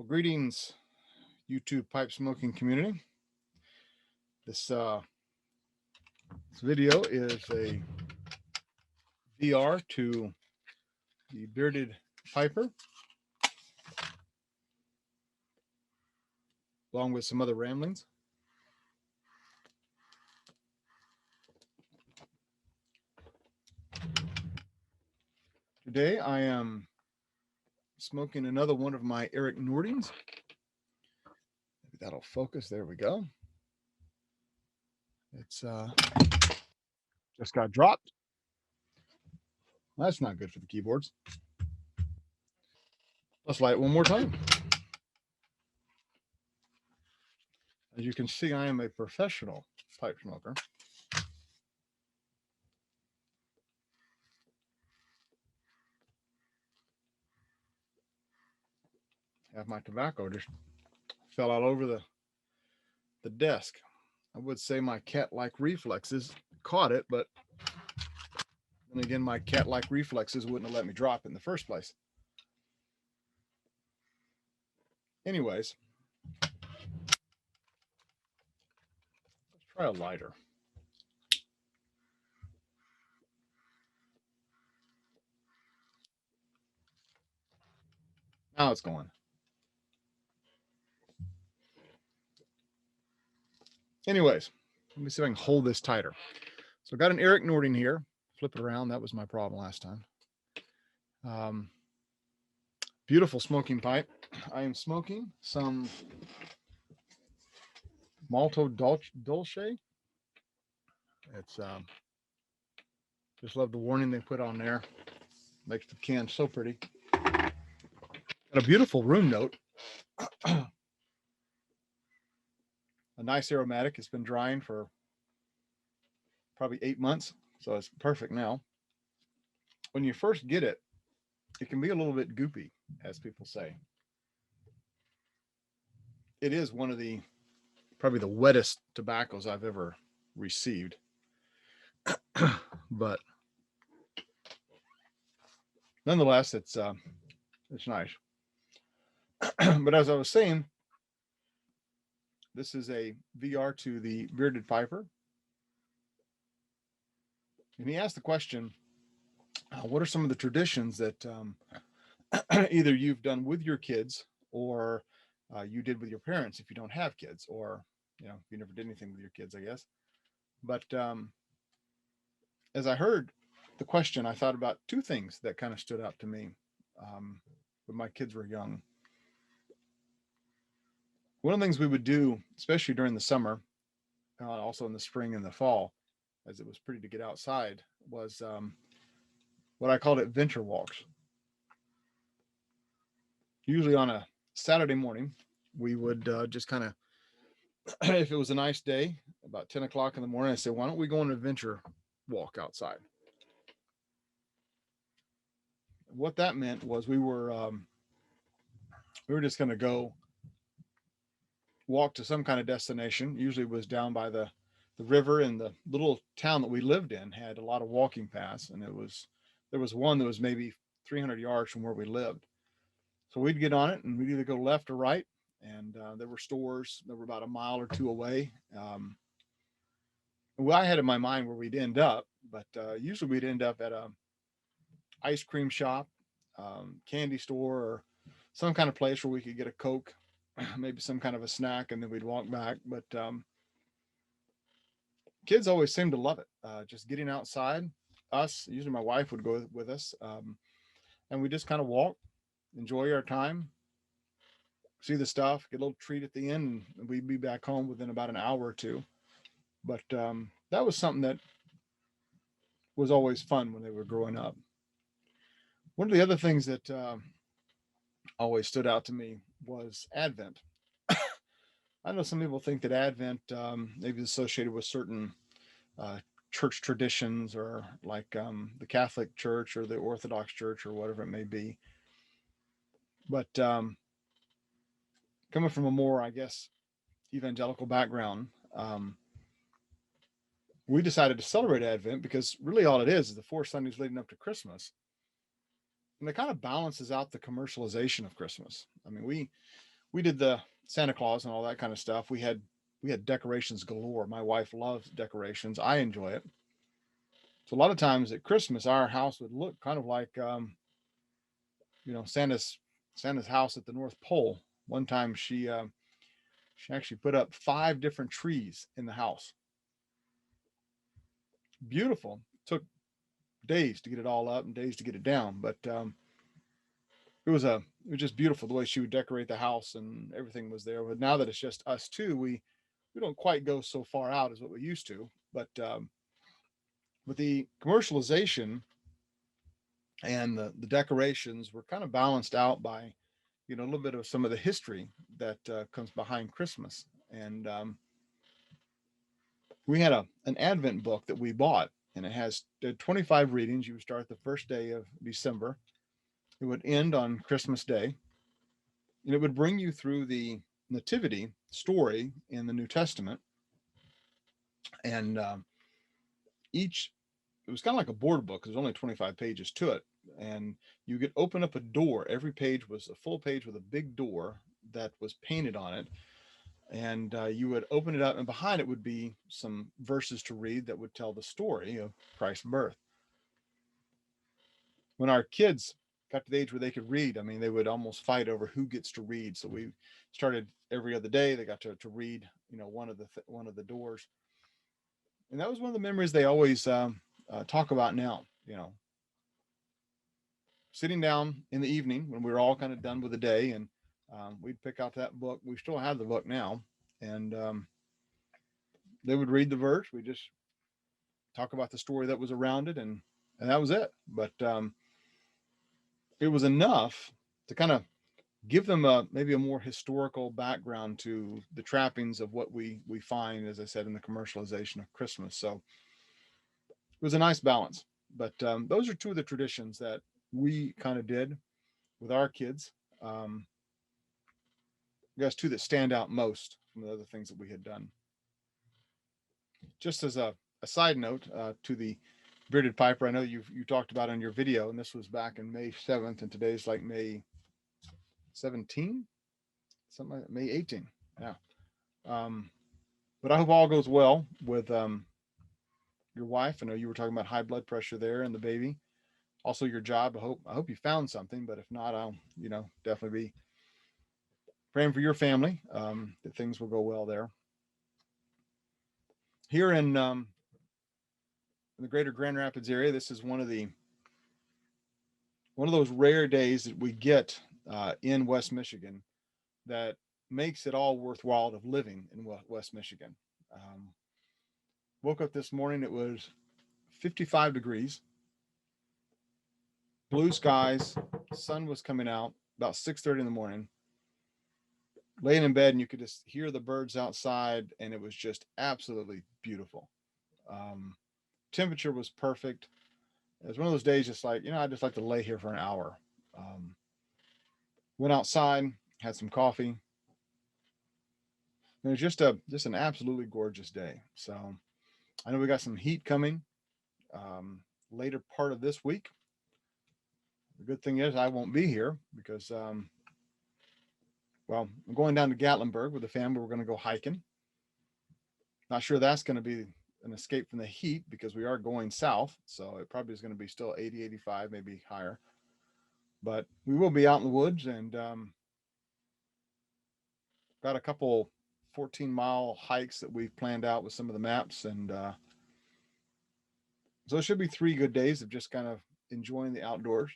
Well, greetings, YouTube pipe smoking community. This video is a VR to the Bearded Piper, along with some other ramblings. Today I am smoking another one of my Eric Nordings. Maybe that'll focus. There we go. It's just got dropped. Well, that's not good for the keyboards. Let's light it one more time. As you can see, I am a professional pipe smoker. Have my tobacco just fell all over the desk. I would say my cat-like reflexes caught it, but then again, my cat-like reflexes wouldn't have let me drop it in the first place. Anyways, let's try a lighter. Now it's going. Anyways, let me see if I can hold this tighter. So I got an Eric Nording here. Flip it around. That was my problem last time. Beautiful smoking pipe. I am smoking some Malto Dolce. It's just love the warning they put on there. Makes the can so pretty. Got a beautiful room note. A nice aromatic. It's been drying for probably 8 months, so it's perfect now. When you first get it, it can be a little bit goopy, as people say. It is one of probably the wettest tobaccos I've ever received. But nonetheless, it's nice. But as I was saying, this is a VR to the Bearded Piper. And he asked the question, what are some of the traditions that either you've done with your kids or you did with your parents if you don't have kids, or if you never did anything with your kids, I guess. But as I heard the question, I thought about two things that kind of stood out to me when my kids were young. One of the things we would do, especially during the summer, also in the spring and the fall, as it was pretty to get outside, was what I called it venture walks. Usually on a Saturday morning, we would just kind of, if it was a nice day, about 10 o'clock in the morning, I said, why don't we go on an adventure walk outside? What that meant was we were just going to go walk to some kind of destination. Usually it was down by the river, and the little town that we lived in had a lot of walking paths, and there was one that was maybe 300 yards from where we lived. So we'd get on it and we'd either go left or right, and there were stores that were about a mile or two away. Well, I had in my mind where we'd end up, but usually we'd end up at a ice cream shop, candy store, or some kind of place where we could get a Coke, maybe some kind of a snack, and then we'd walk back. But kids always seemed to love it. Just getting outside. Usually my wife would go with us, and we just kind of walk, enjoy our time, see the stuff, get a little treat at the end, and we'd be back home within about an hour or two. But that was something that was always fun when they were growing up. One of the other things that always stood out to me was Advent. I know some people think that Advent maybe is associated with certain church traditions, or like the Catholic Church or the Orthodox Church or whatever it may be. But coming from a more, I guess, evangelical background, we decided to celebrate Advent because really all it is the 4 Sundays leading up to Christmas. And it kind of balances out the commercialization of Christmas. I mean, we did the Santa Claus and all that kind of stuff. We had decorations galore. My wife loves decorations. I enjoy it. So a lot of times at Christmas, our house would look kind of like Santa's house at the North Pole. One time she actually put up 5 different trees in the house. Beautiful. Took days to get it all up and days to get it down, but it was just beautiful the way she would decorate the house and everything was there. But now that it's just us two, we don't quite go so far out as what we used to. But with the commercialization and the decorations were kind of balanced out by a little bit of some of the history that comes behind Christmas. And we had an Advent book that we bought, and it has 25 readings. You would start the first day of December. It would end on Christmas Day, and it would bring you through the nativity story in the New Testament. And each it was kind of like a board book. There's only 25 pages to it, and you could open up a door. Every page was a full page with a big door that was painted on it, and you would open it up, and behind it would be some verses to read that would tell the story of Christ's birth. When our kids got to the age where they could read, I mean, they would almost fight over who gets to read. So we started every other day. They got to read, one of the doors, and that was one of the memories they always talk about now. Sitting down in the evening when we were all kind of done with the day, and we'd pick out that book. We still have the book now, and they would read the verse. We just talk about the story that was around it, and that was it. But it was enough to kind of give them maybe a more historical background to the trappings of what we find, as I said, in the commercialization of Christmas. So it was a nice balance. But those are two of the traditions that we kind of did with our kids. I guess two that stand out most from the other things that we had done. Just as a side note to the Bearded Piper, I know you talked about it in your video, and this was back in May 7th, and today's like May 17, something like that, May 18. Yeah. But I hope all goes well with your wife. I know you were talking about high blood pressure there and the baby. Also your job. I hope you found something, but if not, I'll definitely be praying for your family, that things will go well there. Here in the greater Grand Rapids area, this is one of those rare days that we get in West Michigan that makes it all worthwhile of living in West Michigan. Woke up this morning, it was 55 degrees, blue skies, sun was coming out about 6:30 in the morning. Laying in bed, and you could just hear the birds outside, and it was just absolutely beautiful. Temperature was perfect. It was one of those days, just like, I just like to lay here for an hour. Went outside, had some coffee. It was just an absolutely gorgeous day. So I know we got some heat coming later part of this week. The good thing is I won't be here because, I'm going down to Gatlinburg with the family. We're going to go hiking. Not sure that's going to be an escape from the heat because we are going south. So it probably is going to be still 80, 85, maybe higher. But we will be out in the woods, and got a couple 14-mile hikes that we've planned out with some of the maps. And so it should be 3 good days of just kind of enjoying the outdoors.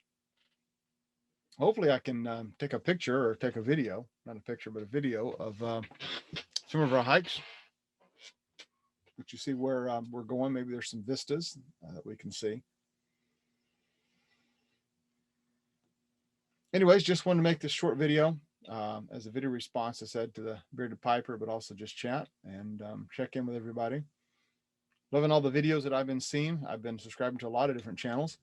Hopefully I can take a picture or take a video, not a picture, but a video of some of our hikes. But you see where we're going. Maybe there's some vistas that we can see. Anyways, just wanted to make this short video as a video response, I said, to the Bearded Piper, but also just chat and check in with everybody. Loving all the videos that I've been seeing. I've been subscribing to a lot of different channels,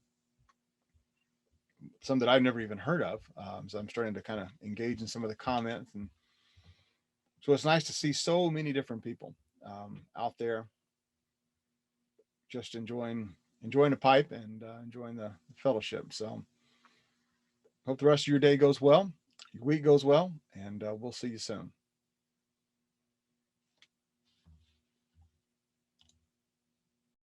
some that I've never even heard of. So I'm starting to kind of engage in some of the comments. And so it's nice to see so many different people out there just enjoying the pipe and enjoying the fellowship. So hope the rest of your day goes well, your week goes well, and and we'll see you soon.